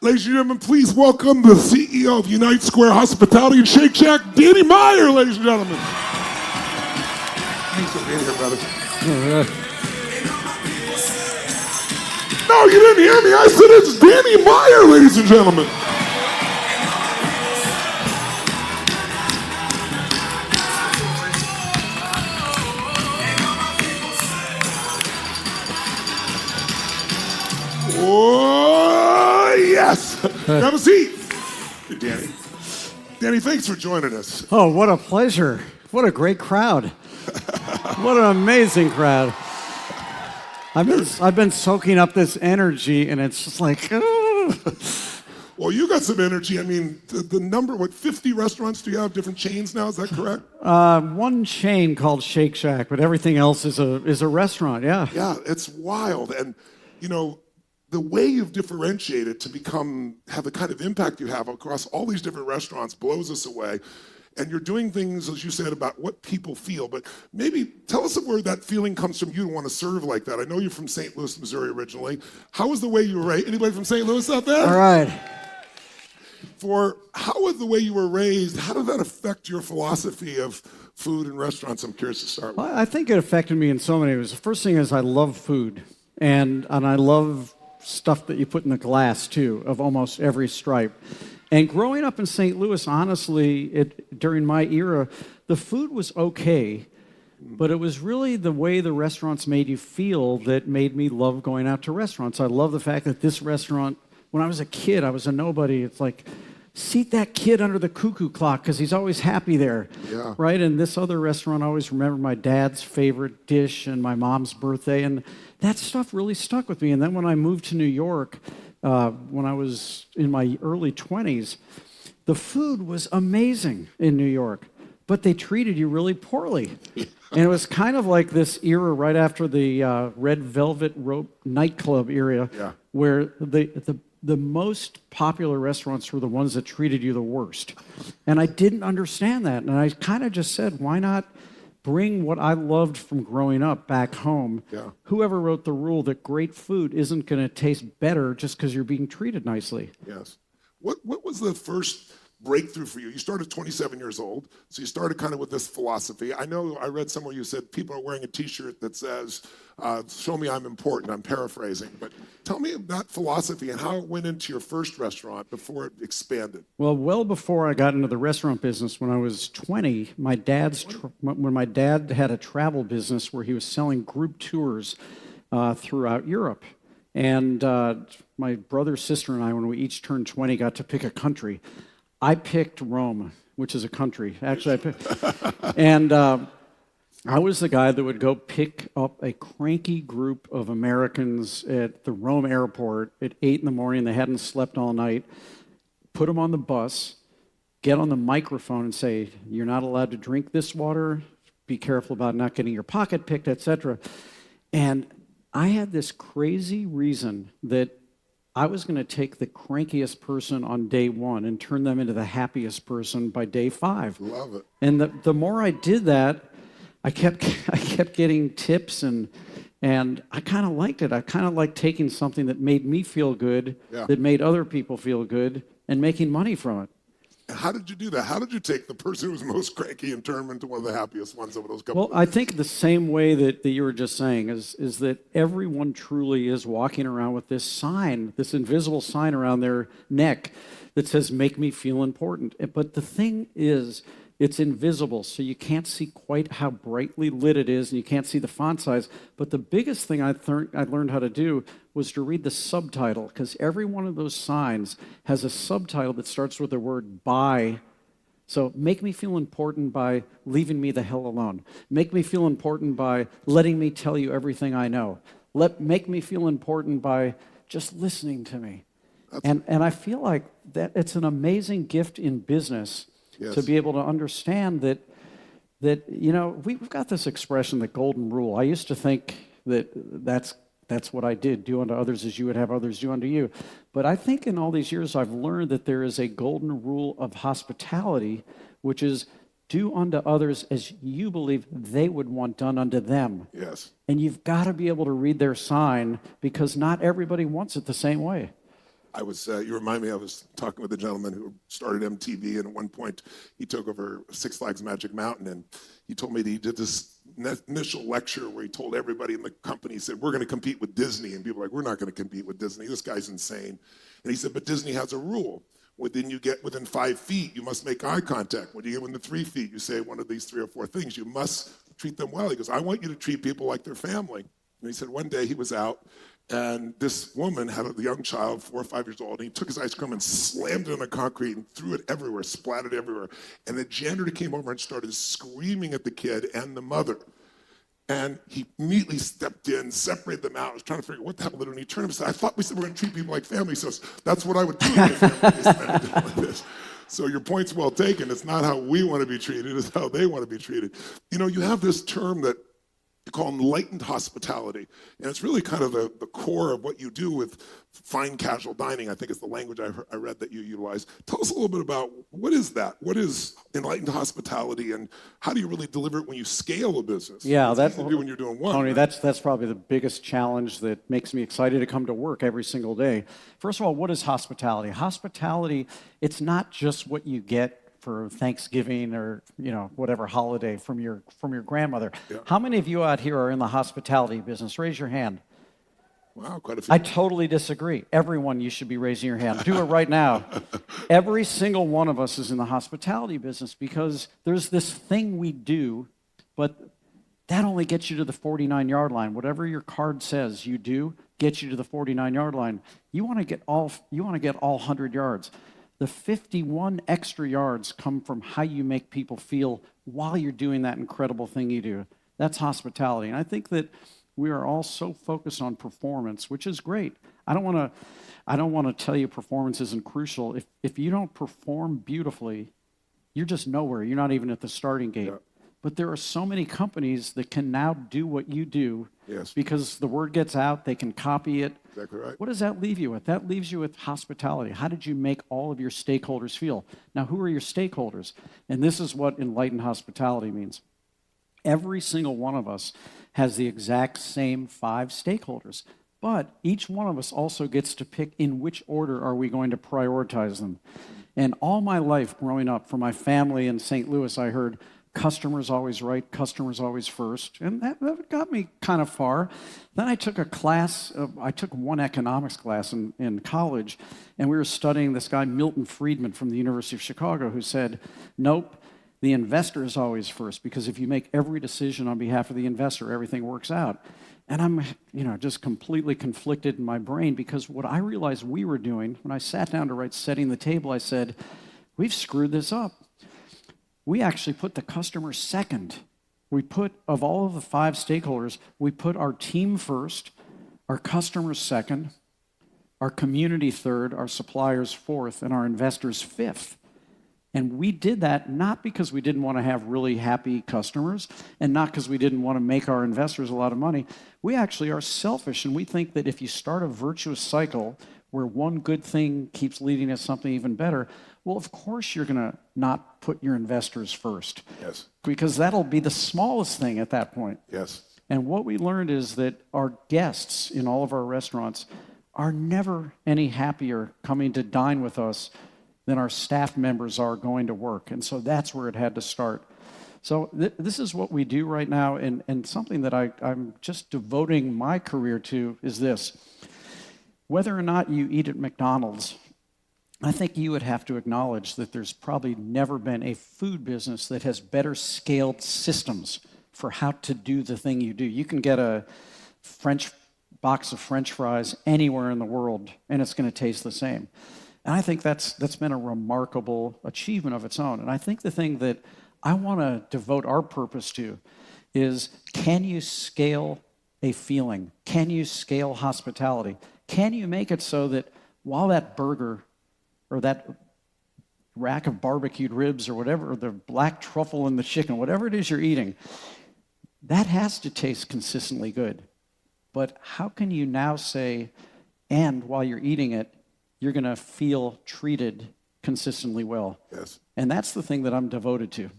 Ladies and gentlemen, please welcome the CEO of Unite Square Hospitality and Shake Shack, Danny Meyer, ladies and gentlemen. Thanks for being here, brother. No, you didn't hear me. I said it's Danny Meyer, ladies and gentlemen. Oh, yes. Have a seat. Hey, Danny. Danny, thanks for joining us. Oh, what a pleasure. What a great crowd. What an amazing crowd. I've been soaking up this energy, and it's just like, Well, you got some energy. I mean, the number, 50 restaurants do you have? Different chains now, is that correct? one chain called Shake Shack, but everything else is a restaurant, yeah. Yeah, it's wild. And, you know, the way you've differentiated to have the kind of impact you have across all these different restaurants blows us away. And you're doing things, as you said, about what people feel. But maybe tell us where that feeling comes from you to want to serve like that. I know you're from St. Louis, Missouri originally. How was the way you were raised? Anybody from St. Louis out there? All right. How was the way you were raised? How did that affect your philosophy of food and restaurants? I'm curious to start with. Well, I think it affected me in so many ways. The first thing is I love food, and I love stuff that you put in the glass, too, of almost every stripe. And growing up in St. Louis, honestly, during my era, the food was okay, but it was really the way the restaurants made you feel that made me love going out to restaurants. I love the fact that this restaurant, when I was a kid, I was a nobody. It's like, seat that kid under the cuckoo clock because he's always happy there, yeah. Right? And this other restaurant, I always remember my dad's favorite dish and my mom's birthday, and that stuff really stuck with me. And then when I moved to New York, when I was in my early 20s, the food was amazing in New York, but they treated you really poorly. And it was kind of like this era right after the Red Velvet Rope nightclub era, yeah. where the most popular restaurants were the ones that treated you the worst. And I didn't understand that. And I kind of just said, why not bring what I loved from growing up back home? Yeah. Whoever wrote the rule that great food isn't going to taste better just because you're being treated nicely? Yes. What was the first breakthrough for you? You started 27 years old, so you started kind of with this philosophy. I know I read somewhere you said people are wearing a T-shirt that says, show me I'm important. I'm paraphrasing. But tell me that philosophy and how it went into your first restaurant before it expanded. Well before I got into the restaurant business, when I was 20, when my dad had a travel business where he was selling group tours throughout Europe. And my brother, sister, and I, when we each turned 20, got to pick a country. I picked Rome, which is a country. Actually, and I was the guy that would go pick up a cranky group of Americans at the Rome airport at 8 in the morning. They hadn't slept all night. Put them on the bus, get on the microphone and say, you're not allowed to drink this water. Be careful about not getting your pocket picked, etc. And I had this crazy reason that I was going to take the crankiest person on day one and turn them into the happiest person by day 5. Love it. And the more I did that, I kept getting tips, and I kind of liked it. I kind of liked taking something that made me feel good, yeah. that made other people feel good, and making money from it. How did you do that? How did you take the person who was most cranky and turn him into one of the happiest ones over those couple of I think the same way that you were just saying is that everyone truly is walking around with this sign, this invisible sign around their neck that says, make me feel important. But the thing is, it's invisible, so you can't see quite how brightly lit it is, and you can't see the font size. But the biggest thing I learned how to do was to read the subtitle, because every one of those signs has a subtitle that starts with the word by. So make me feel important by leaving me the hell alone. Make me feel important by letting me tell you everything I know. Make me feel important by just listening to me. And I feel like that it's an amazing gift in business. Yes. To be able to understand that you know, we've got this expression, the golden rule. I used to think that's what I did, do unto others as you would have others do unto you. But I think in all these years I've learned that there is a golden rule of hospitality, which is do unto others as you believe they would want done unto them. Yes. And you've got to be able to read their sign, because not everybody wants it the same way. You remind me, I was talking with a gentleman who started MTV, and at one point he took over Six Flags Magic Mountain, and he told me that he did this initial lecture where he told everybody in the company, he said, we're going to compete with Disney. And people were like, we're not going to compete with Disney. This guy's insane. And he said, but Disney has a rule. When you get within 5 feet, you must make eye contact. When you get within 3 feet, you say one of these 3 or 4 things. You must treat them well. He goes, I want you to treat people like their family. And he said one day he was out, and this woman had a young child, 4 or 5 years old, and he took his ice cream and slammed it on the concrete and threw it everywhere, splattered everywhere. And the janitor came over and started screaming at the kid and the mother. And he immediately stepped in, separated them out. I was trying to figure out what the hell to do. And he turned and said, I thought we said we're going to treat people like family. So that's what I would do if my family did like this. So your point's well taken. It's not how we want to be treated, it's how they want to be treated. You know, you have this term that you call enlightened hospitality. And it's really kind of the core of what you do with fine casual dining, I think is the language I read that you utilize. Tell us a little bit about what is that? What is enlightened hospitality, and how do you really deliver it when you scale a business? Yeah, that's what you do when you're doing one. Tony, right? that's probably the biggest challenge that makes me excited to come to work every single day. First of all, what is hospitality? Hospitality, it's not just what you get for Thanksgiving or whatever holiday from your grandmother. Yeah. How many of you out here are in the hospitality business? Raise your hand. Wow, quite a few. I totally disagree. Everyone, you should be raising your hand. Do it right now. Every single one of us is in the hospitality business because there's this thing we do, but that only gets you to the 49-yard line. Whatever your card says you do gets you to the 49-yard line. You want to get all 100 yards. The 51 extra yards come from how you make people feel while you're doing that incredible thing you do. That's hospitality. And I think that we are all so focused on performance, which is great. I don't want to tell you performance isn't crucial. If you don't perform beautifully, you're just nowhere. You're not even at the starting gate. Yeah. But there are so many companies that can now do what you do because the word gets out, they can copy it. Exactly right. What does that leave you with? That leaves you with hospitality. How did you make all of your stakeholders feel? Now, who are your stakeholders? And this is what enlightened hospitality means. Every single one of us has the exact same 5 stakeholders, but each one of us also gets to pick in which order are we going to prioritize them. And all my life growing up, from my family in St. Louis, I heard customers always right, customers always first. And that got me kind of far. Then I took I took one economics class in college, and we were studying this guy, Milton Friedman from the University of Chicago, who said, nope, the investor is always first, because if you make every decision on behalf of the investor, everything works out. And I'm, just completely conflicted in my brain, because what I realized we were doing, when I sat down to write Setting the Table, I said, we've screwed this up. We actually put the customer second. Of all of the 5 stakeholders, we put our team first, our customers second, our community third, our suppliers fourth, and our investors fifth. And we did that not because we didn't want to have really happy customers and not because we didn't want to make our investors a lot of money. We actually are selfish, and we think that if you start a virtuous cycle where one good thing keeps leading to something even better, well, of course you're going to not put your investors first. Yes. Because that'll be the smallest thing at that point. Yes. And what we learned is that our guests in all of our restaurants are never any happier coming to dine with us than our staff members are going to work. And so that's where it had to start. So this is what we do right now, and something that I'm just devoting my career to is this. Whether or not you eat at McDonald's, I think you would have to acknowledge that there's probably never been a food business that has better scaled systems for how to do the thing you do. You can get a box of French fries anywhere in the world, and it's going to taste the same. And I think that's been a remarkable achievement of its own. And I think the thing that I want to devote our purpose to is, can you scale a feeling? Can you scale hospitality? Can you make it so that while that burger or that rack of barbecued ribs or whatever, or the black truffle in the chicken, whatever it is you're eating, that has to taste consistently good. But how can you now say, and while you're eating it, you're going to feel treated consistently well? Yes. And that's the thing that I'm devoted to.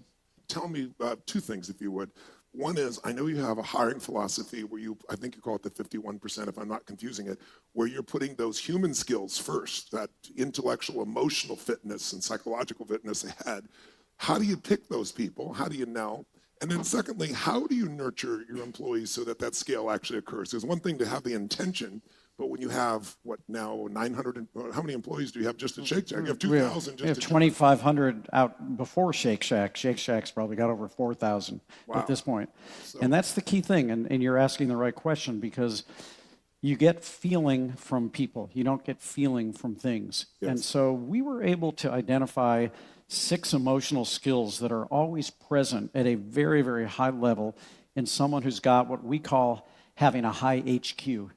Tell me 2 things, if you would. One is, I know you have a hiring philosophy where I think you call it the 51%, if I'm not confusing it, where you're putting those human skills first, that intellectual, emotional fitness and psychological fitness ahead. How do you pick those people? How do you know? And then secondly, how do you nurture your employees so that that scale actually occurs? There's one thing to have the intention, but when you have, what now, 900, how many employees do you have just at Shake Shack? You have 2,000 just We have at 2,500 out before Shake Shack. Shake Shack's probably got over 4,000 at this point. And that's the key thing, and you're asking the right question, because you get feeling from people. You don't get feeling from things. Yes. And so we were able to identify 6 emotional skills that are always present at a very, very high level in someone who's got what we call having a high HQ.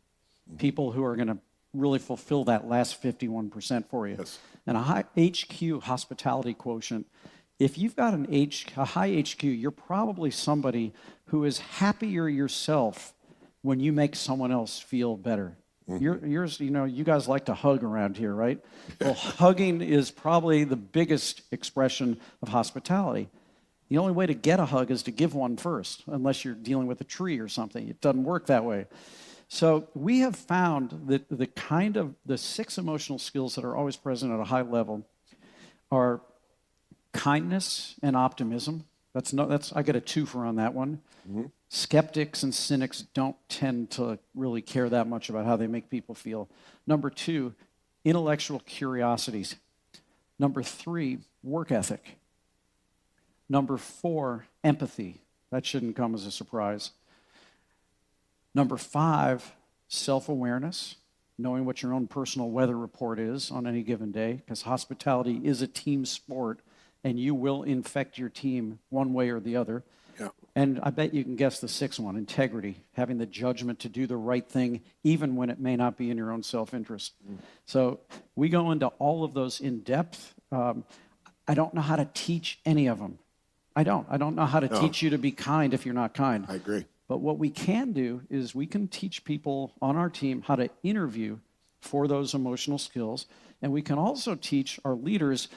People who are going to really fulfill that last 51% for you. Yes. And a high HQ, hospitality quotient, if you've got a high HQ, you're probably somebody who is happier yourself when you make someone else feel better. Yours, you guys like to hug around here, right? Well, hugging is probably the biggest expression of hospitality. The only way to get a hug is to give one first, unless you're dealing with a tree or something. It doesn't work that way. So we have found that the 6 emotional skills that are always present at a high level are kindness and optimism. I get a 2 for on that one. Skeptics and cynics don't tend to really care that much about how they make people feel. Number 2, intellectual curiosities. Number 3, work ethic. Number 4, empathy. That shouldn't come as a surprise. Number 5, self-awareness, knowing what your own personal weather report is on any given day, because hospitality is a team sport, and you will infect your team one way or the other. Yeah. And I bet you can guess the 6th one, integrity, having the judgment to do the right thing, even when it may not be in your own self-interest. So we go into all of those in depth. I don't know how to teach any of them. I don't know how to teach you to be kind if you're not kind. I agree. But what we can do is we can teach people on our team how to interview for those emotional skills. And we can also teach our leaders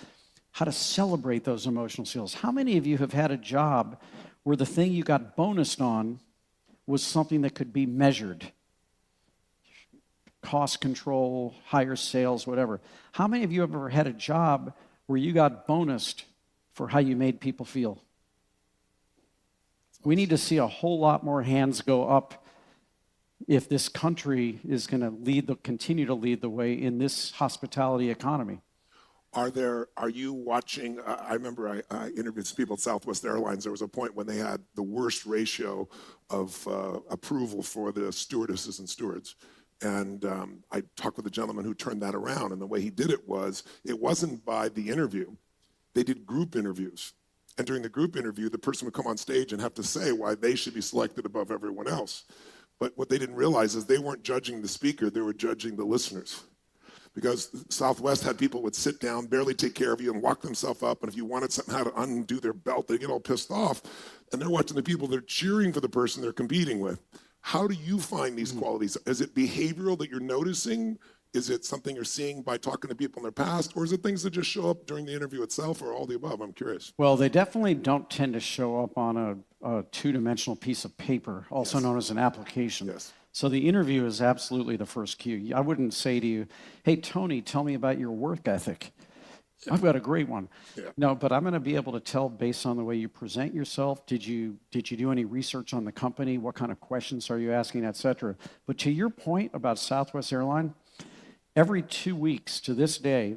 how to celebrate those emotional skills. How many of you have had a job where the thing you got bonused on was something that could be measured? Cost control, higher sales, whatever. How many of you have ever had a job where you got bonused for how you made people feel? We need to see a whole lot more hands go up if this country is going to continue to lead the way in this hospitality economy. Are you watching? I remember I interviewed some people at Southwest Airlines. There was a point when they had the worst ratio of approval for the stewardesses and stewards. And I talked with a gentleman who turned that around. And the way he did it wasn't by the interview. They did group interviews. And during the group interview, the person would come on stage and have to say why they should be selected above everyone else. But what they didn't realize is they weren't judging the speaker, they were judging the listeners. Because Southwest had people would sit down, barely take care of you, and lock themselves up. And if you wanted something how to undo their belt, they get all pissed off. And they're watching the people, they're cheering for the person they're competing with. How do you find these qualities? Is it behavioral that you're noticing? Is it something you're seeing by talking to people in their past? Or is it things that just show up during the interview itself, or all the above? I'm curious. Well, they definitely don't tend to show up on a two-dimensional piece of paper, also known as an application. Yes. So the interview is absolutely the first cue. I wouldn't say to you, hey, Tony, tell me about your work ethic. I've got a great one. Yeah. No, but I'm going to be able to tell based on the way you present yourself. Did you do any research on the company? What kind of questions are you asking, et cetera? But to your point about Southwest Airlines, every 2 weeks to this day,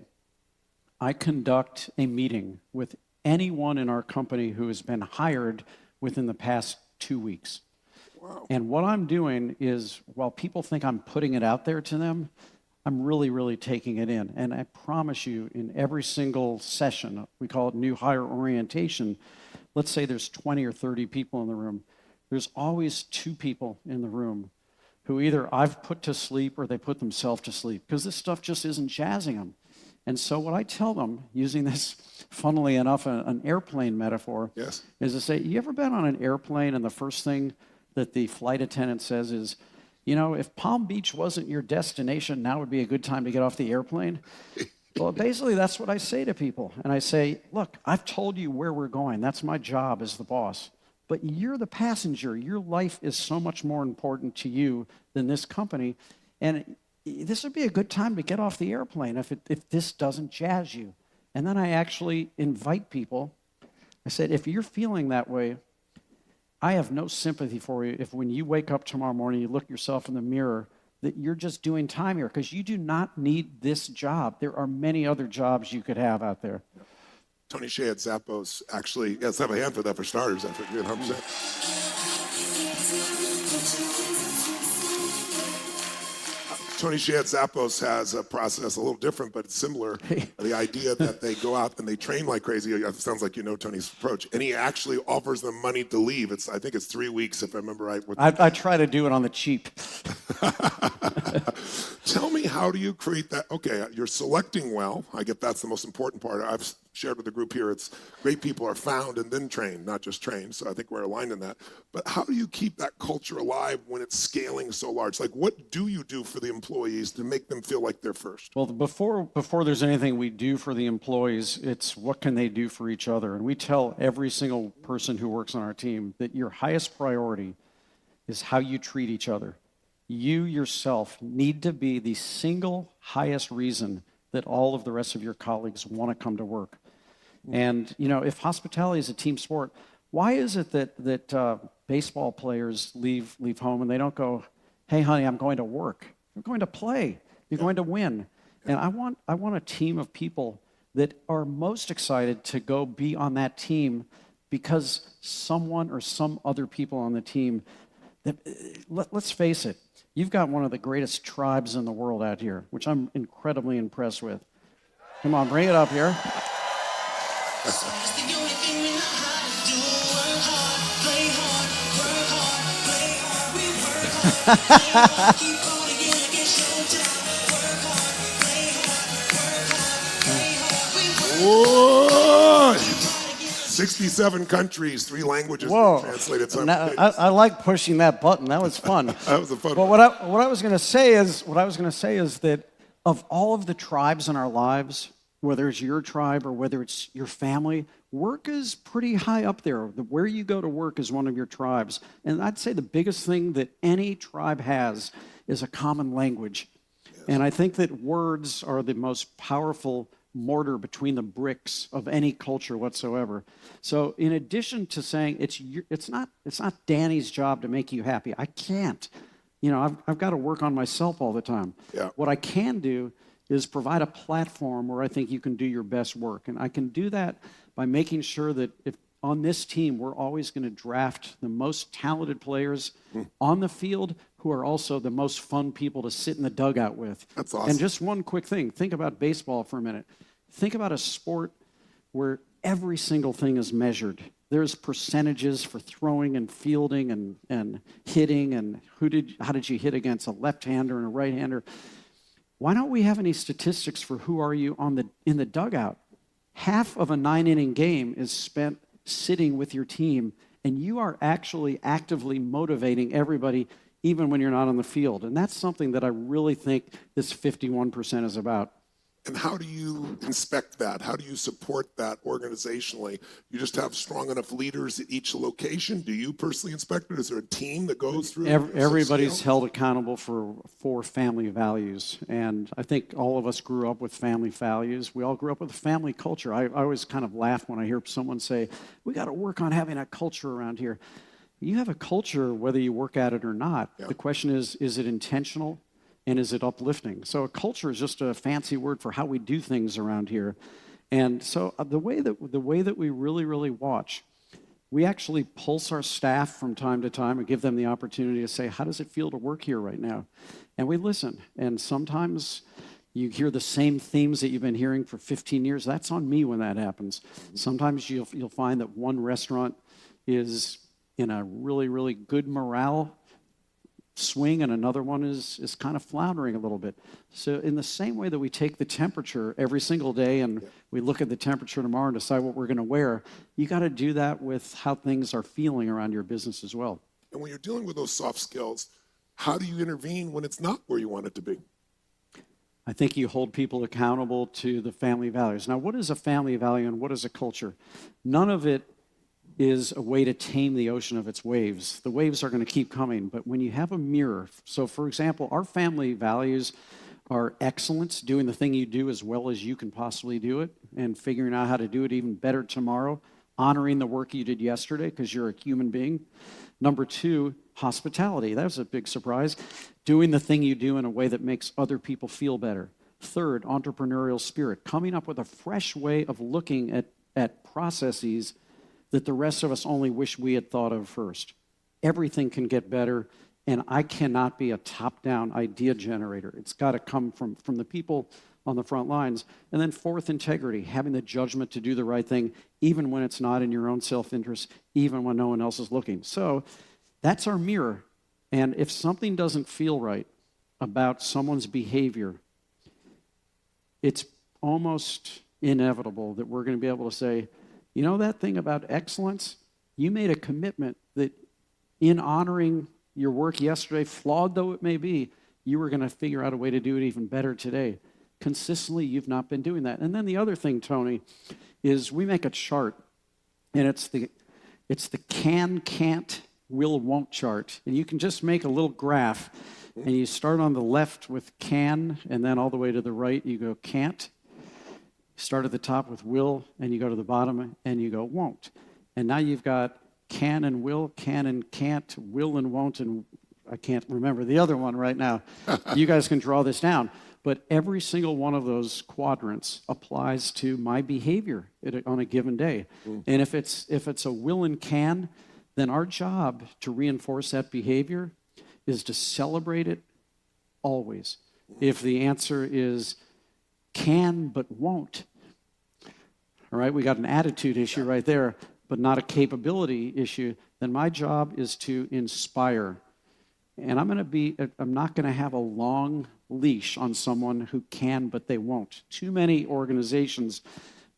I conduct a meeting with anyone in our company who has been hired within the past 2 weeks. Wow. And what I'm doing is, while people think I'm putting it out there to them, I'm really, really taking it in. And I promise you, in every single session, we call it new hire orientation, let's say there's 20 or 30 people in the room, there's always 2 people in the room who either I've put to sleep or they put themselves to sleep, because this stuff just isn't jazzing them. And so what I tell them, using this, funnily enough, an airplane metaphor, Yes. is to say, you ever been on an airplane and the first thing that the flight attendant says is, if Palm Beach wasn't your destination, now would be a good time to get off the airplane? Well, basically, that's what I say to people. And I say, look, I've told you where we're going. That's my job as the boss. but you're the passenger. Your life is so much more important to you than this company. And this would be a good time to get off the airplane if this doesn't jazz you. And then I actually invite people. I said, if you're feeling that way, I have no sympathy for you if when you wake up tomorrow morning, you look yourself in the mirror, that you're just doing time here, because you do not need this job. There are many other jobs you could have out there. Tony Hsieh at Zappos actually, let's have a hand for that for starters. I forget 100%. Tony Hsieh at Zappos has a process a little different, but it's similar. The idea that they go out and they train like crazy. It sounds like you know Tony's approach. And he actually offers them money to leave. I think it's 3 weeks, if I remember right. I try to do it on the cheap. Tell me, how do you create that? Okay, you're selecting well. I get that's the most important part. I've shared with the group here, it's great people are found and then trained, not just trained. So I think we're aligned in that. But how do you keep that culture alive when it's scaling so large? Like, what do you do for the employees to make them feel like they're first? Well, before there's anything we do for the employees, it's what can they do for each other. And we tell every single person who works on our team that your highest priority is how you treat each other. You yourself need to be the single highest reason that all of the rest of your colleagues want to come to work. And, you know, if hospitality is a team sport, why is it that baseball players leave home and they don't go, hey, honey, I'm going to work. You're going to play. You're going to win. And I want a team of people that are most excited to go be on that team because someone or some other people on the team, let's face it, you've got one of the greatest tribes in the world out here, which I'm incredibly impressed with. Come on, bring it up here. Whoa! 67 countries, 3 languages translated. I like pushing that button. That was fun. That was a fun But one. what I was going to say is that of all of the tribes in our lives, whether it's your tribe or whether it's your family, work is pretty high up there. Where you go to work is one of your tribes. And I'd say the biggest thing that any tribe has is a common language. Yes. And I think that words are the most powerful mortar between the bricks of any culture whatsoever. So in addition to saying it's not Danny's job to make you happy, I can't. You know, I've got to work on myself all the time. Yeah. What I can do is provide a platform where I think you can do your best work. And I can do that by making sure that if on this team, we're always going to draft the most talented players on the field who are also the most fun people to sit in the dugout with. That's awesome. And just one quick thing. Think about baseball for a minute. Think about a sport where every single thing is measured. There's percentages for throwing and fielding and hitting and how did you hit against a left-hander and a right-hander. Why don't we have any statistics for who are you in the dugout? Half of a 9-inning game is spent sitting with your team, and you are actually actively motivating everybody even when you're not on the field. And that's something that I really think this 51% is about. And how do you inspect that? How do you support that organizationally? You just have strong enough leaders at each location? Do you personally inspect it? Is there a team that goes through? Everybody's held accountable for family values. And I think all of us grew up with family values. We all grew up with a family culture. I always kind of laugh when I hear someone say, we got to work on having a culture around here. You have a culture whether you work at it or not. Yeah. The question is it intentional? And is it uplifting? So a culture is just a fancy word for how we do things around here. And so the way that we really, really watch, we actually pulse our staff from time to time and give them the opportunity to say, how does it feel to work here right now? And we listen. And sometimes you hear the same themes that you've been hearing for 15 years. That's on me when that happens. Sometimes you'll find that one restaurant is in a really, really good morale swing and another one is kind of floundering a little bit. So in the same way that we take the temperature every single day and we look at the temperature tomorrow and decide what we're going to wear, you got to do that with how things are feeling around your business as well. And when you're dealing with those soft skills, how do you intervene when it's not where you want it to be? I think you hold people accountable to the family values. Now, what is a family value and what is a culture? None of it is a way to tame the ocean of its waves. The waves are going to keep coming, but when you have a mirror, so for example, our family values are excellence, doing the thing you do as well as you can possibly do it, and figuring out how to do it even better tomorrow, honoring the work you did yesterday because you're a human being. Number 2, hospitality. That was a big surprise. Doing the thing you do in a way that makes other people feel better. 3rd, entrepreneurial spirit, coming up with a fresh way of looking at processes that the rest of us only wish we had thought of first. Everything can get better, and I cannot be a top-down idea generator. It's got to come from the people on the front lines. And then 4th, integrity, having the judgment to do the right thing, even when it's not in your own self-interest, even when no one else is looking. So that's our mirror. And if something doesn't feel right about someone's behavior, it's almost inevitable that we're going to be able to say, you know that thing about excellence? You made a commitment that in honoring your work yesterday, flawed though it may be, you were going to figure out a way to do it even better today. Consistently, you've not been doing that. And then the other thing, Tony, is we make a chart, and it's the can, can't, will, won't chart. And you can just make a little graph, and you start on the left with can, and then all the way to the right, you go can't. Start at the top with will, and you go to the bottom, and you go won't. And now you've got can and will, can and can't, will and won't, and I can't remember the other one right now. You guys can draw this down. But every single one of those quadrants applies to my behavior on a given day. And if it's a will and can, then our job to reinforce that behavior is to celebrate it always. If the answer is can but won't, all right, we got an attitude issue right there, but not a capability issue, then my job is to inspire. And I'm not going to have a long leash on someone who can, but they won't. Too many organizations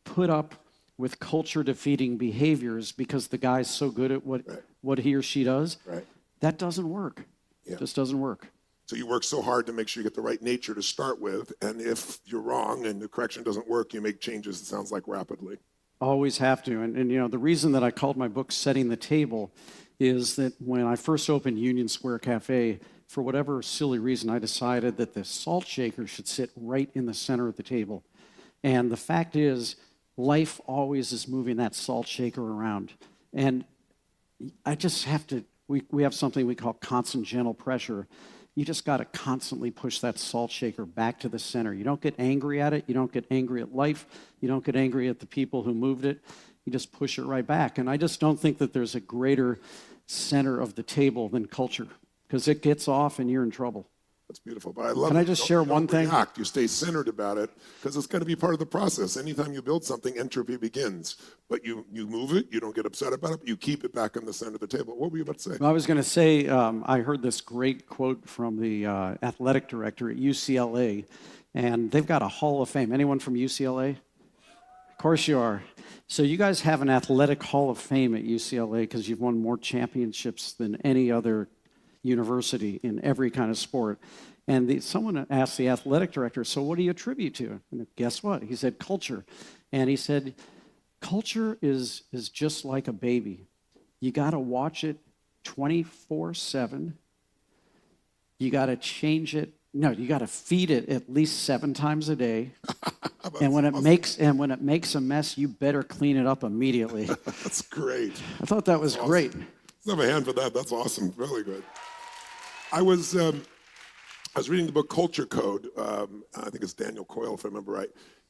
put up with culture-defeating behaviors because the guy's so good at what he or she does. Right. That doesn't work. Yeah. It just doesn't work. So you work so hard to make sure you get the right nature to start with, and if you're wrong and the correction doesn't work, you make changes, it sounds like, rapidly. Always have to. And you know, the reason that I called my book Setting the Table is that when I first opened Union Square Cafe, for whatever silly reason, I decided that the salt shaker should sit right in the center of the table. And the fact is, life always is moving that salt shaker around. And I just have to, we have something we call constant gentle pressure. You just got to constantly push that salt shaker back to the center. You don't get angry at it. You don't get angry at life. You don't get angry at the people who moved it. You just push it right back. And I just don't think that there's a greater center of the table than culture, because it gets off and you're in trouble. That's beautiful. But I love Can I just share one thing? React. You stay centered about it because it's going to be part of the process. Anytime you build something, entropy begins. But you move it, you don't get upset about it, but you keep it back in the center of the table. What were you about to say? I was going to say, I heard this great quote from the athletic director at UCLA, and they've got a Hall of Fame. Anyone from UCLA? Of course you are. So you guys have an athletic Hall of Fame at UCLA because you've won more championships than any other university in every kind of sport. And someone asked the athletic director, so what do you attribute to? And guess what? He said, culture. And he said, culture is just like a baby. You got to watch it 24/7. You got to change it. No, you got to feed it at least 7 times a day. And when it makes a mess, you better clean it up immediately. That's great. I thought that was awesome. great. Let's have a hand for that. That's awesome. Really good. I was reading the book Culture Code. I think it's Daniel Coyle, if I remember right.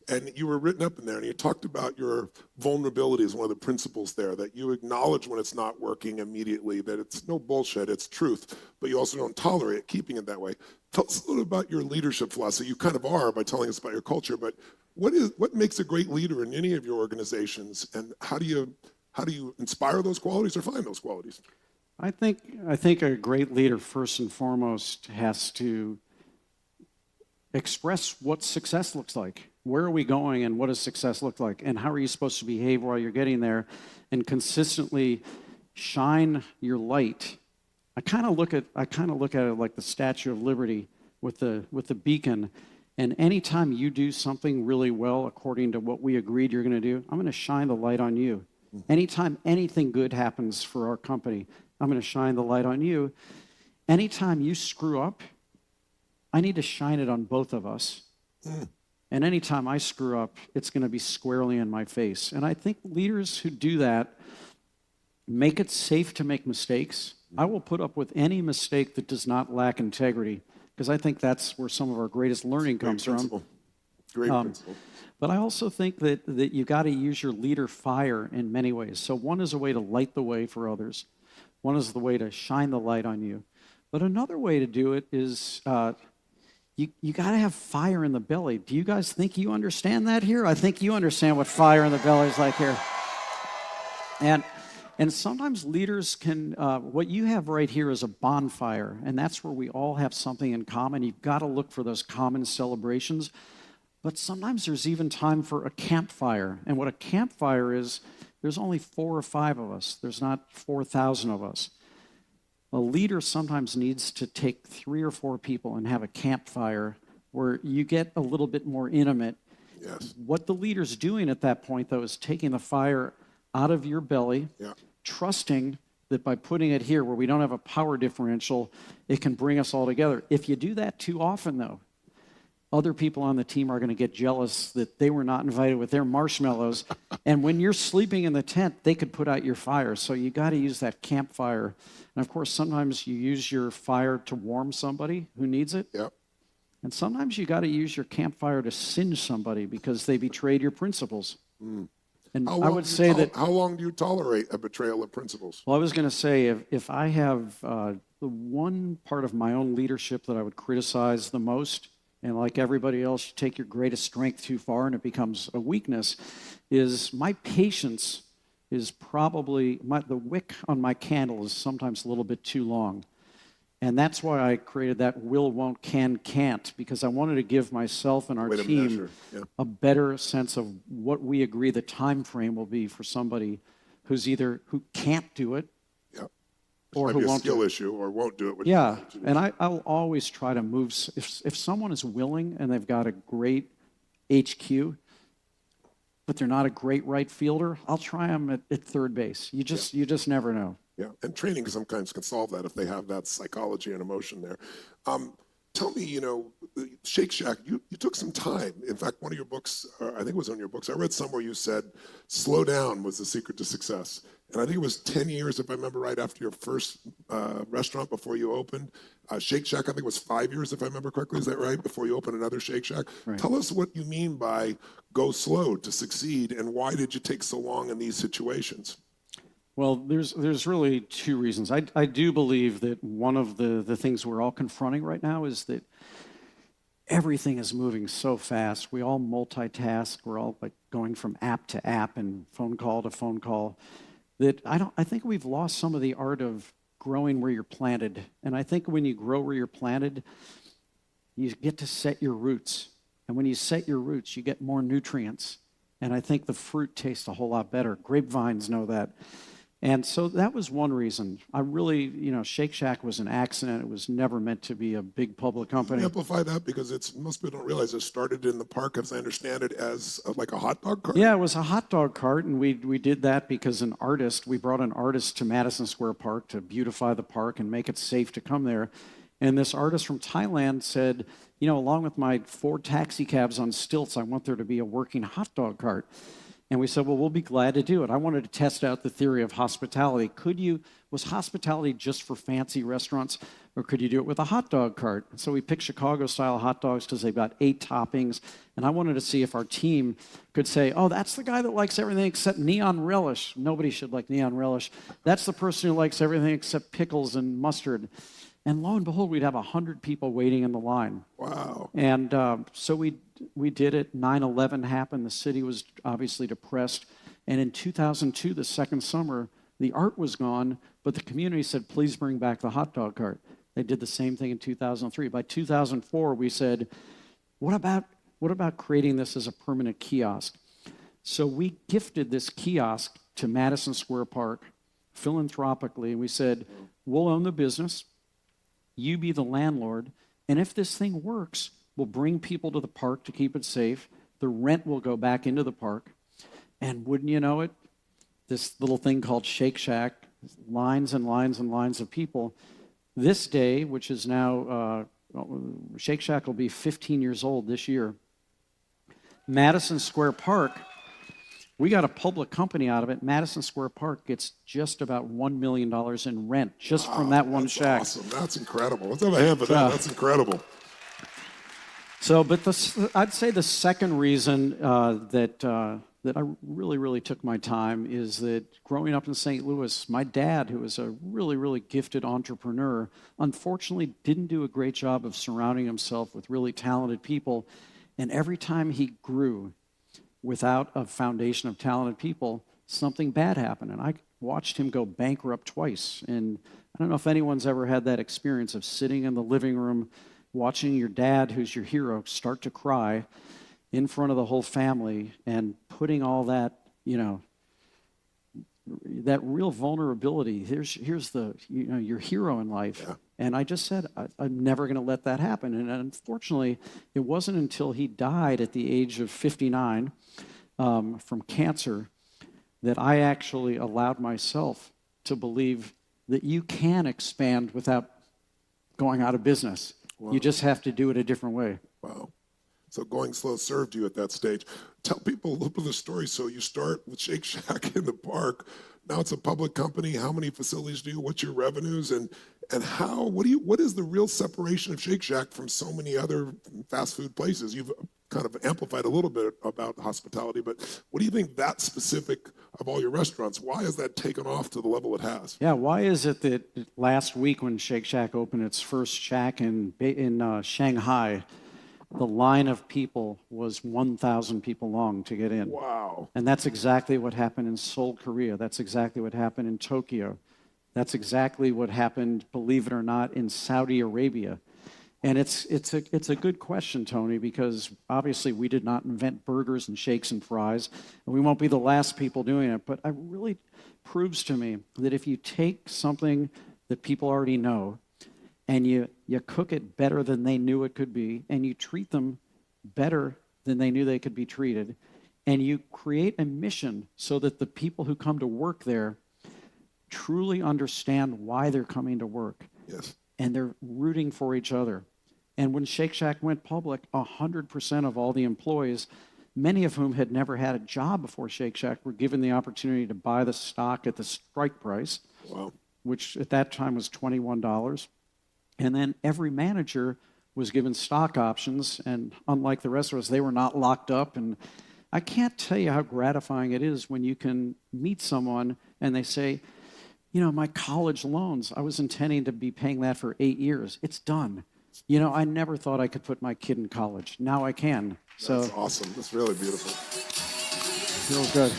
And you were written up in there, and you talked about your vulnerability as one of the principles there, that you acknowledge when it's not working immediately, that it's no bullshit, it's truth, but you also don't tolerate keeping it that way. Tell us a little about your leadership philosophy. You kind of are by telling us about your culture, but what makes a great leader in any of your organizations, and how do you inspire those qualities or find those qualities? I think a great leader, first and foremost, has to express what success looks like. Where are we going, and what does success look like? And how are you supposed to behave while you're getting there? And consistently shine your light. I kind of look at it like the Statue of Liberty with the beacon. And anytime you do something really well according to what we agreed you're going to do, I'm going to shine the light on you. Anytime anything good happens for our company, I'm going to shine the light on you. Anytime you screw up, I need to shine it on both of us. And anytime I screw up, it's going to be squarely in my face. And I think leaders who do that make it safe to make mistakes. I will put up with any mistake that does not lack integrity, because I think that's where some of our greatest learning comes from. Great principle. But I also think that you got to use your leader fire in many ways. So one is a way to light the way for others. One is the way to shine the light on you. But another way to do it is you got to have fire in the belly. Do you guys think you understand that here? I think you understand what fire in the belly is like here. And sometimes leaders can, what you have right here is a bonfire, and that's where we all have something in common. You've got to look for those common celebrations. But sometimes there's even time for a campfire. And what a campfire is, there's only 4 or 5 of us. There's not 4,000 of us. A leader sometimes needs to take 3 or 4 people and have a campfire where you get a little bit more intimate. Yes. What the leader's doing at that point, though, is taking the fire out of your belly, trusting that by putting it here where we don't have a power differential, it can bring us all together. If you do that too often, though, other people on the team are going to get jealous that they were not invited with their marshmallows. And when you're sleeping in the tent, they could put out your fire. So you got to use that campfire. And of course, sometimes you use your fire to warm somebody who needs it. Yep. And sometimes you got to use your campfire to singe somebody because they betrayed your principles. And I would say that... How long do you tolerate a betrayal of principles? Well, I was going to say, if I have the one part of my own leadership that I would criticize the most, and like everybody else, you take your greatest strength too far and it becomes a weakness, is my patience is probably, the wick on my candle is sometimes a little bit too long. And that's why I created that will, won't, can, can't, because I wanted to give myself and our team a better sense of what we agree the time frame will be for somebody who can't do it, or who won't do it. Skill issue, or won't do it. And I'll always try to move. If someone is willing and they've got a great HQ, but they're not a great right fielder, I'll try them at third base. You just never know. Yeah, and training sometimes can solve that if they have that psychology and emotion there. Tell me, Shake Shack, you took some time. In fact, one of your books, I think it was on your books, I read somewhere you said, slow down was the secret to success. And I think it was 10 years, if I remember right, after your first restaurant before you opened. Shake Shack, I think it was 5 years, if I remember correctly. Is that right? Before you opened another Shake Shack? Right. Tell us what you mean by go slow to succeed, and why did you take so long in these situations? Well, there's really 2 reasons. I do believe that one of the things we're all confronting right now is that everything is moving so fast. We all multitask. We're all like going from app to app and phone call to phone call. That I think we've lost some of the art of growing where you're planted. And I think when you grow where you're planted, you get to set your roots. And when you set your roots, you get more nutrients. And I think the fruit tastes a whole lot better. Grapevines know that. And so that was one reason. I really, Shake Shack was an accident. It was never meant to be a big public company. Amplify that, because most people don't realize it started in the park, as I understand it, as like a hot dog cart. Yeah, it was a hot dog cart, and we did that because we brought an artist to Madison Square Park to beautify the park and make it safe to come there. And this artist from Thailand said, along with my 4 taxi cabs on stilts, I want there to be a working hot dog cart. And we said, well, we'll be glad to do it. I wanted to test out the theory of hospitality. Was hospitality just for fancy restaurants, or could you do it with a hot dog cart? So we picked Chicago-style hot dogs because they've got 8 toppings. And I wanted to see if our team could say, oh, that's the guy that likes everything except neon relish. Nobody should like neon relish. That's the person who likes everything except pickles and mustard. And lo and behold, we'd have 100 people waiting in the line. Wow. And so we did it. 9/11 happened. The city was obviously depressed. And in 2002, the second summer, the art was gone, but the community said, please bring back the hot dog cart. They did the same thing in 2003. By 2004, we said, what about creating this as a permanent kiosk? So we gifted this kiosk to Madison Square Park philanthropically, and we said, we'll own the business. You be the landlord, and if this thing works, we'll bring people to the park to keep it safe. The rent will go back into the park, and wouldn't you know it, this little thing called Shake Shack, lines and lines and lines of people. This day, which is now, Shake Shack will be 15 years old this year. Madison Square Park, we got a public company out of it. Madison Square Park gets just about $1 million in rent just from that one shack. Awesome. That's incredible. Let's have a hand for that. That's incredible. So, but I'd say the second reason that I really, really took my time is that growing up in St. Louis, my dad, who was a really, really gifted entrepreneur, unfortunately didn't do a great job of surrounding himself with really talented people. And every time he grew without a foundation of talented people, something bad happened. And I watched him go bankrupt twice. And I don't know if anyone's ever had that experience of sitting in the living room watching your dad, who's your hero, start to cry in front of the whole family and putting all that, that real vulnerability. Here's the, your hero in life. Yeah. And I just said, I'm never going to let that happen. And unfortunately, it wasn't until he died at the age of 59 from cancer that I actually allowed myself to believe that you can expand without going out of business. Wow. You just have to do it a different way. Wow. So going slow served you at that stage. Tell people a little bit of the story. So you start with Shake Shack in the park. Now it's a public company. How many facilities do you? What's your revenues? And how? What is the real separation of Shake Shack from so many other fast food places? You've kind of amplified a little bit about hospitality, but what do you think that specific of all your restaurants? Why has that taken off to the level it has? Yeah, why is it that last week when Shake Shack opened its first shack in Shanghai, the line of people was 1,000 people long to get in? Wow. And that's exactly what happened in Seoul, Korea. That's exactly what happened in Tokyo. That's exactly what happened, believe it or not, in Saudi Arabia. And it's a good question, Tony, because obviously we did not invent burgers and shakes and fries, and we won't be the last people doing it. But it really proves to me that if you take something that people already know and you cook it better than they knew it could be, and you treat them better than they knew they could be treated, and you create a mission so that the people who come to work there truly understand why they're coming to work. Yes. And they're rooting for each other. And when Shake Shack went public, 100% of all the employees, many of whom had never had a job before Shake Shack, were given the opportunity to buy the stock at the strike price, wow, which at that time was $21. And then every manager was given stock options, and unlike the rest of us, they were not locked up. And I can't tell you how gratifying it is when you can meet someone and they say, my college loans, I was intending to be paying that for 8 years. It's done. I never thought I could put my kid in college. Now I can. So that's awesome. That's really beautiful. Feels good.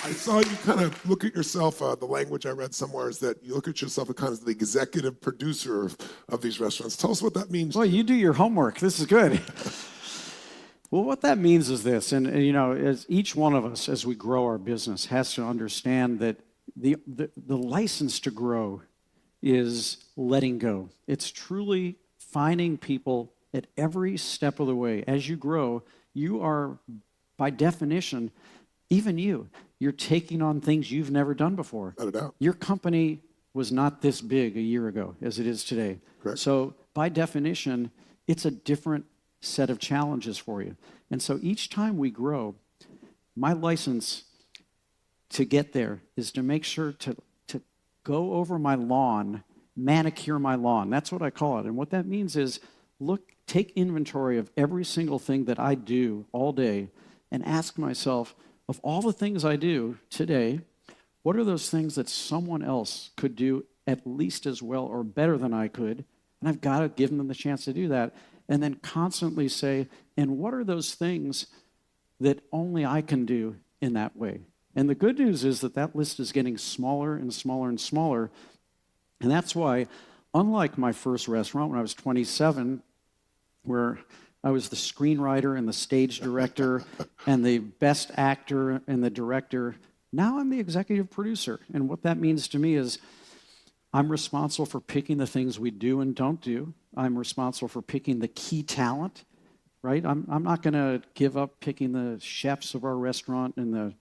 I saw you kind of look at yourself, the language I read somewhere is that you look at yourself as kind of the executive producer of these restaurants. Tell us what that means. Well, you do your homework. This is good. Well, what that means is this, and as each one of us, as we grow our business, has to understand that the license to grow is letting go. It's truly finding people at every step of the way. As you grow, you are, by definition, even you're taking on things you've never done before. Not a doubt. Your company was not this big a year ago as it is today. Correct. So by definition, it's a different set of challenges for you. And so each time we grow, my license to get there is to make sure to go over my lawn, manicure my lawn. That's what I call it. And what that means is take inventory of every single thing that I do all day and ask myself, of all the things I do today, what are those things that someone else could do at least as well or better than I could? And I've got to give them the chance to do that. And then constantly say, and what are those things that only I can do in that way? And the good news is that list is getting smaller and smaller and smaller. And that's why, unlike my first restaurant when I was 27, where I was the screenwriter and the stage director and the best actor and the director, now I'm the executive producer. And what that means to me is I'm responsible for picking the things we do and don't do. I'm responsible for picking the key talent. right? I'm not going to give up picking the chefs of our restaurant and the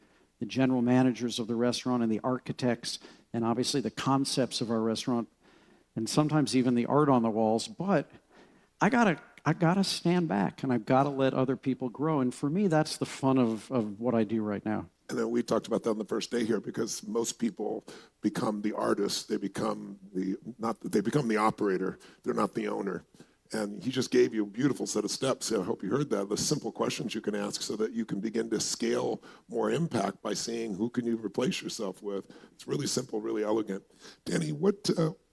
general managers of the restaurant and the architects and obviously the concepts of our restaurant and sometimes even the art on the walls. But I gotta stand back and I've got to let other people grow. And for me, that's the fun of what I do right now. And then we talked about that on the first day here, because most people become the artist. They become the operator. They're not the owner. And he just gave you a beautiful set of steps. I hope you heard that. The simple questions you can ask so that you can begin to scale more impact by seeing who can you replace yourself with. It's really simple, really elegant. Danny, what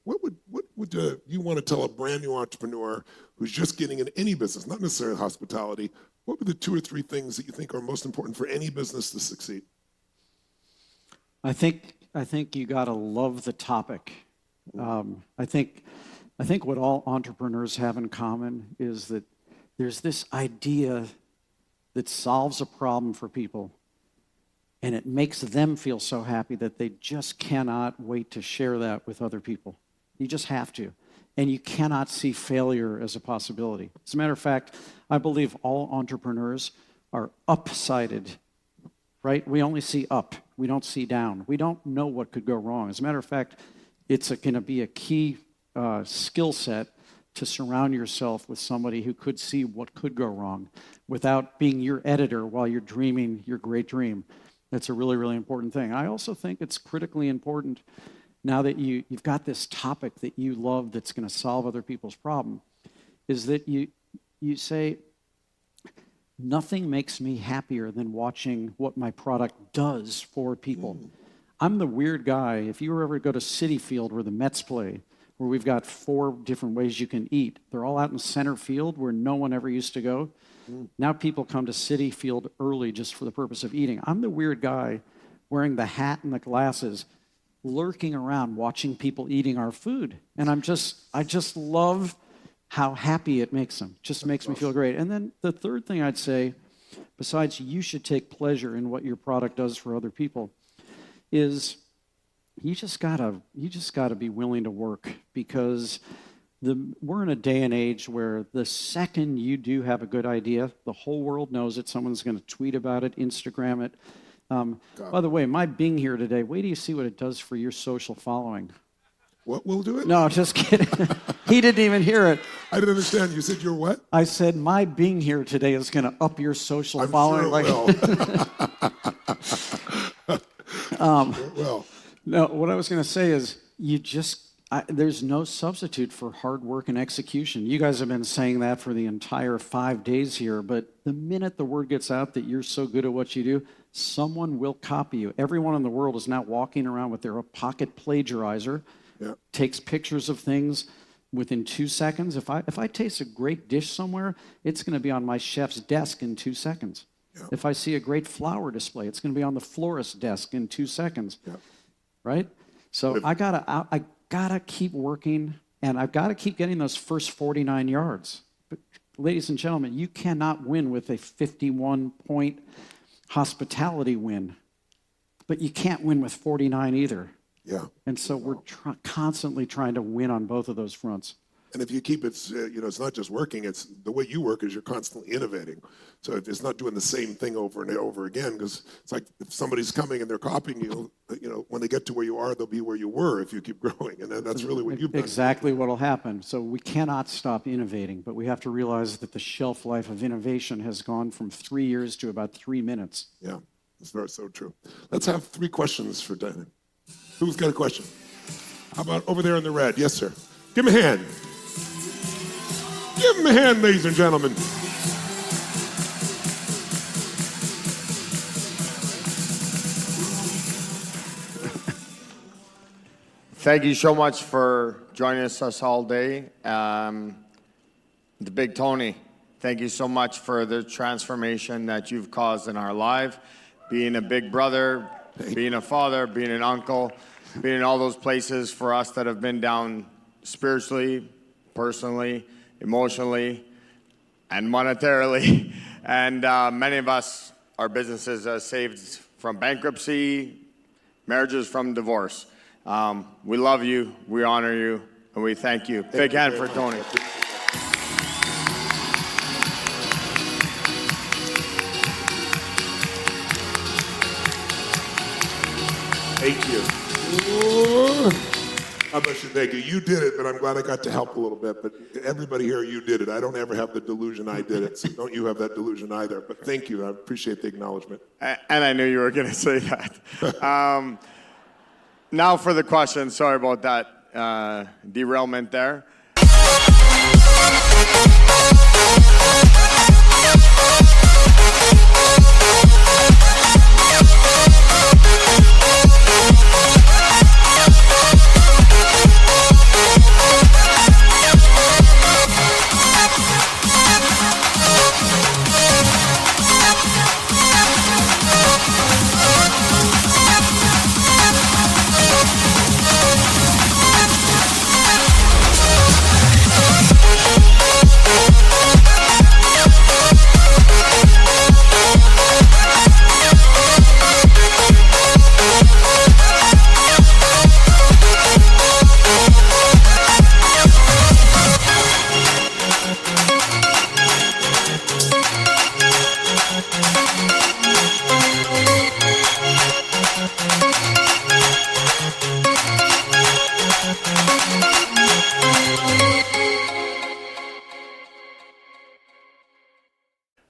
would you want to tell a brand new entrepreneur who's just getting in any business, not necessarily hospitality? What were the 2 or 3 things that you think are most important for any business to succeed? I think you got to love the topic. I think what all entrepreneurs have in common is that there's this idea that solves a problem for people, and it makes them feel so happy that they just cannot wait to share that with other people. You just have to. And you cannot see failure as a possibility. As a matter of fact, I believe all entrepreneurs are up-sided, right? We only see up. We don't see down. We don't know what could go wrong. As a matter of fact, it's going to be a key skill set to surround yourself with somebody who could see what could go wrong without being your editor while you're dreaming your great dream. That's a really, really important thing. I also think it's critically important now that you've got this topic that you love that's going to solve other people's problem, is that you say, nothing makes me happier than watching what my product does for people. I'm the weird guy. If you ever go to Citi Field where the Mets play, where we've got 4 different ways you can eat. They're all out in center field where no one ever used to go. Now people come to Citi Field early just for the purpose of eating. I'm the weird guy wearing the hat and the glasses, lurking around watching people eating our food. And I just love how happy it makes them. Just makes me feel great. And then the third thing I'd say, besides you should take pleasure in what your product does for other people, is you just gotta be willing to work, because we're in a day and age where the second you do have a good idea, the whole world knows it. Someone's going to tweet about it, Instagram it. By the way, my being here today, wait till you see what it does for your social following. What will do it? No, just kidding. He didn't even hear it. I didn't understand. You said you're what? I said my being here today is going to up your social I'm following. Sure it will. Sure it will. No, what I was going to say is there's no substitute for hard work and execution. You guys have been saying that for the entire 5 days here, but the minute the word gets out that you're so good at what you do, someone will copy you. Everyone in the world is now walking around with their pocket plagiarizer, takes pictures of things within 2 seconds. If I taste a great dish somewhere, it's going to be on my chef's desk in 2 seconds. If I see a great flower display, it's going to be on the florist's desk in 2 seconds. Right? So I gotta keep working, and I've got to keep getting those first 49 yards. But, ladies and gentlemen, you cannot win with a 51-point hospitality win, but you can't win with 49 either. And so we're constantly trying to win on both of those fronts. And if you keep it, it's not just working, it's the way you work is you're constantly innovating. So it's not doing the same thing over and over again, because it's like if somebody's coming and they're copying you, when they get to where you are, they'll be where you were if you keep growing. And that's really what you've done. Exactly what will happen. So we cannot stop innovating, but we have to realize that the shelf life of innovation has gone from 3 years to about 3 minutes. Yeah, it's very so true. Let's have 3 questions for Danny. Who's got a question? How about over there in the red? Yes, sir. Give him a hand. Give him a hand, ladies and gentlemen. Thank you so much for joining us all day. The Big Tony, thank you so much for the transformation that you've caused in our life. Being a big brother, being a father, being an uncle, being in all those places for us that have been down spiritually, personally, emotionally, and monetarily. And many of us, our businesses saved from bankruptcy, marriages from divorce. We love you, we honor you, and we thank you. Big hand for Tony. How about you? Thank you. You did it, but I'm glad I got to help a little bit. But everybody here, you did it. I don't ever have the delusion I did it, so don't you have that delusion either. But thank you. I appreciate the acknowledgement. And I knew you were going to say that. Now for the question. Sorry about that derailment there.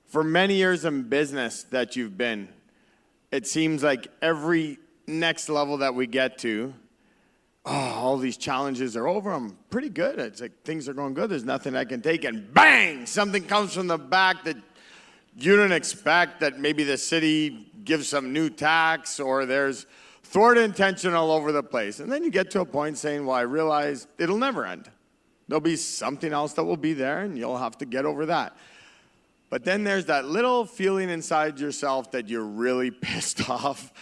For many years in business that you've been, it seems like every next level that we get to, all these challenges are over. I'm pretty good. It's like things are going good. There's nothing I can take. And bang, something comes from the back that you didn't expect, that maybe the city gives some new tax, or there's thwarted intention all over the place. And then you get to a point saying, well, I realize it'll never end. There'll be something else that will be there, and you'll have to get over that. But then there's that little feeling inside yourself that you're really pissed off,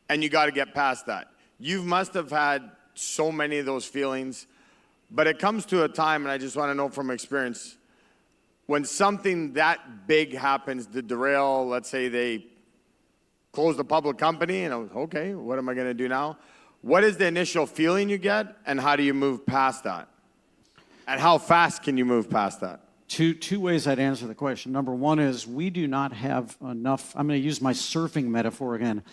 and you got to get past that. You must have had so many of those feelings, but it comes to a time, and I just want to know from experience, when something that big happens to derail, let's say they close the public company, and I was, okay, what am I going to do now? What is the initial feeling you get, and how do you move past that? And how fast can you move past that? Two ways I'd answer the question. Number one is we do not have enough. I'm going to use my surfing metaphor again.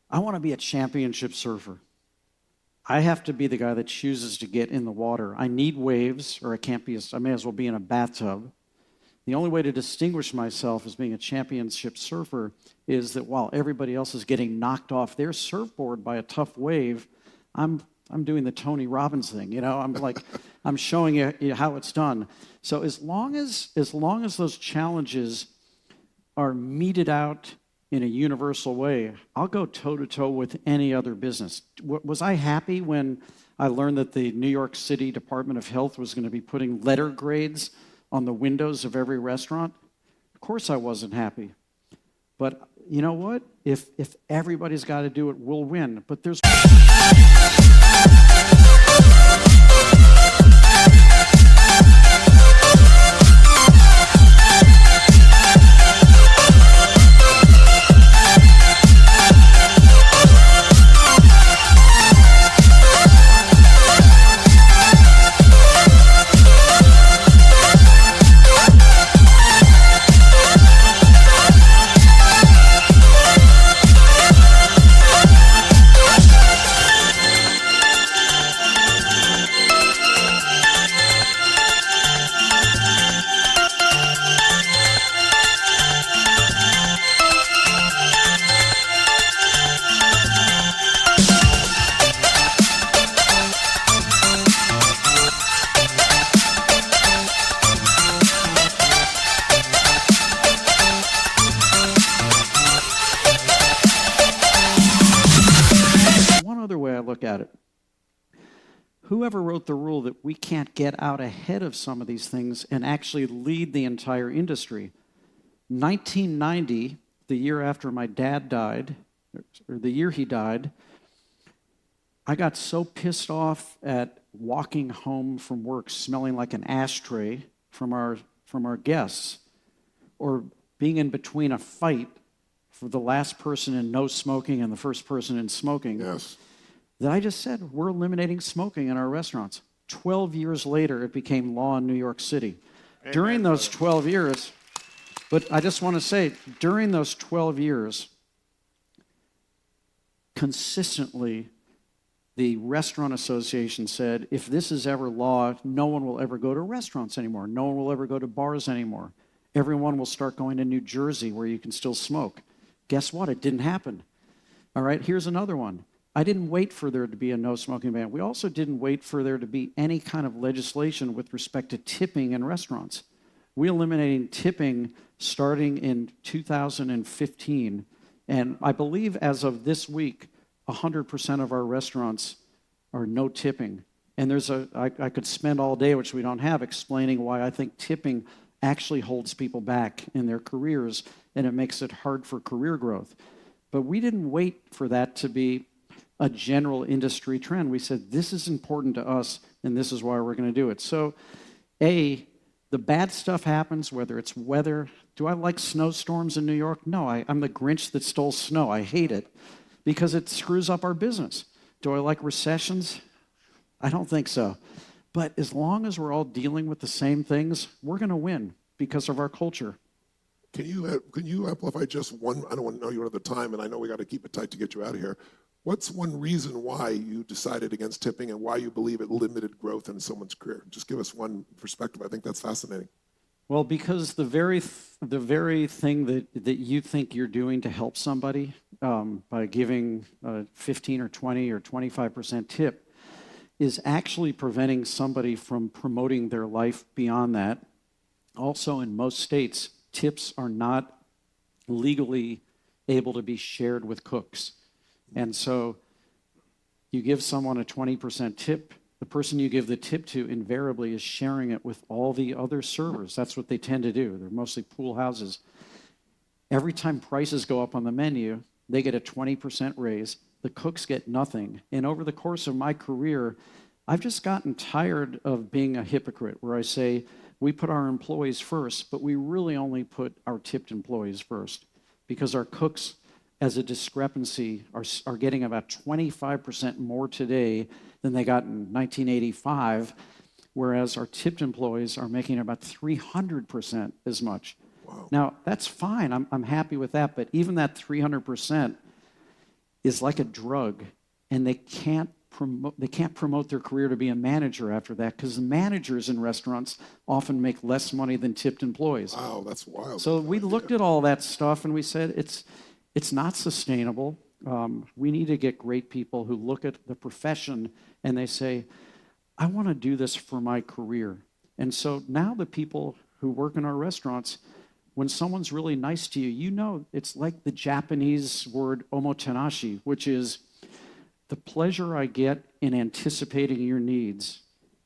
I want to be a championship surfer. I have to be the guy that chooses to get in the water. I need waves, or I may as well be in a bathtub. The only way to distinguish myself as being a championship surfer is that while everybody else is getting knocked off their surfboard by a tough wave, I'm doing the Tony Robbins thing. I'm like, I'm showing you how it's done. So as long as those challenges are meted out in a universal way, I'll go toe-to-toe with any other business. Was I happy when I learned that the New York City Department of Health was going to be putting letter grades on the windows of every restaurant? Of course I wasn't happy. But you know what? If everybody's got to do it, we'll win. But there's... At it. Whoever wrote the rule that we can't get out ahead of some of these things and actually lead the entire industry? 1990, the year after my dad died, or the year he died, I got so pissed off at walking home from work smelling like an ashtray from our guests, or being in between a fight for the last person in no smoking and the first person in smoking. Yes. That I just said, we're eliminating smoking in our restaurants. 12 years later, it became law in New York City. Amen. During those 12 years, but I just want to say, during those 12 years, consistently, the Restaurant Association said, if this is ever law, no one will ever go to restaurants anymore. No one will ever go to bars anymore. Everyone will start going to New Jersey where you can still smoke. Guess what? It didn't happen. All right, here's another one. I didn't wait for there to be a no smoking ban. We also didn't wait for there to be any kind of legislation with respect to tipping in restaurants. We eliminated tipping starting in 2015. And I believe as of this week, 100% of our restaurants are no tipping. And I could spend all day, which we don't have, explaining why I think tipping actually holds people back in their careers and it makes it hard for career growth. But we didn't wait for that to be a general industry trend. We said, this is important to us and this is why we're going to do it. So, the bad stuff happens, whether it's weather. Do I like snowstorms in New York? No, I'm the Grinch that stole snow. I hate it because it screws up our business. Do I like recessions? I don't think so. But as long as we're all dealing with the same things, we're going to win because of our culture. Can you amplify just one? I don't want to know you at the time, and I know we got to keep it tight to get you out of here. What's one reason why you decided against tipping and why you believe it limited growth in someone's career? Just give us one perspective. I think that's fascinating. Well, because the very thing that you think you're doing to help somebody by giving 15 or 20 or 25% tip is actually preventing somebody from promoting their life beyond that. Also, in most states, tips are not legally able to be shared with cooks. And so you give someone a 20% tip, the person you give the tip to invariably is sharing it with all the other servers. That's what they tend to do. They're mostly pool houses. Every time prices go up on the menu, they get a 20% raise. The cooks get nothing. And over the course of my career, I've just gotten tired of being a hypocrite where I say, we put our employees first, but we really only put our tipped employees first because our cooks, as a discrepancy, are getting about 25% more today than they got in 1985, whereas our tipped employees are making about 300% as much. Wow. Now, that's fine. I'm happy with that, but even that 300% is like a drug, and they can't promote their career to be a manager after that because the managers in restaurants often make less money than tipped employees. Wow, that's wild. So we looked at all that stuff and we said it's not sustainable. We need to get great people who look at the profession and they say, I want to do this for my career. And so now the people who work in our restaurants, when someone's really nice to you, you know it's like the Japanese word omotenashi, which is the pleasure I get in anticipating your needs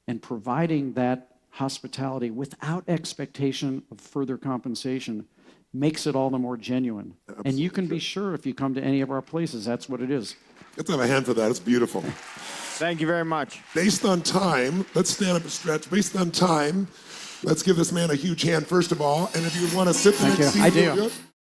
and providing that hospitality without expectation of further compensation makes it all the more genuine. Absolutely. And you can be sure if you come to any of our places, that's what it is. Let's have a hand for that. It's beautiful. Thank you very much. Based on time, let's stand up and stretch. Based on time, let's give this man a huge hand, first of all. And if you want to sit in Thank that you. seat, I do. you'll do it.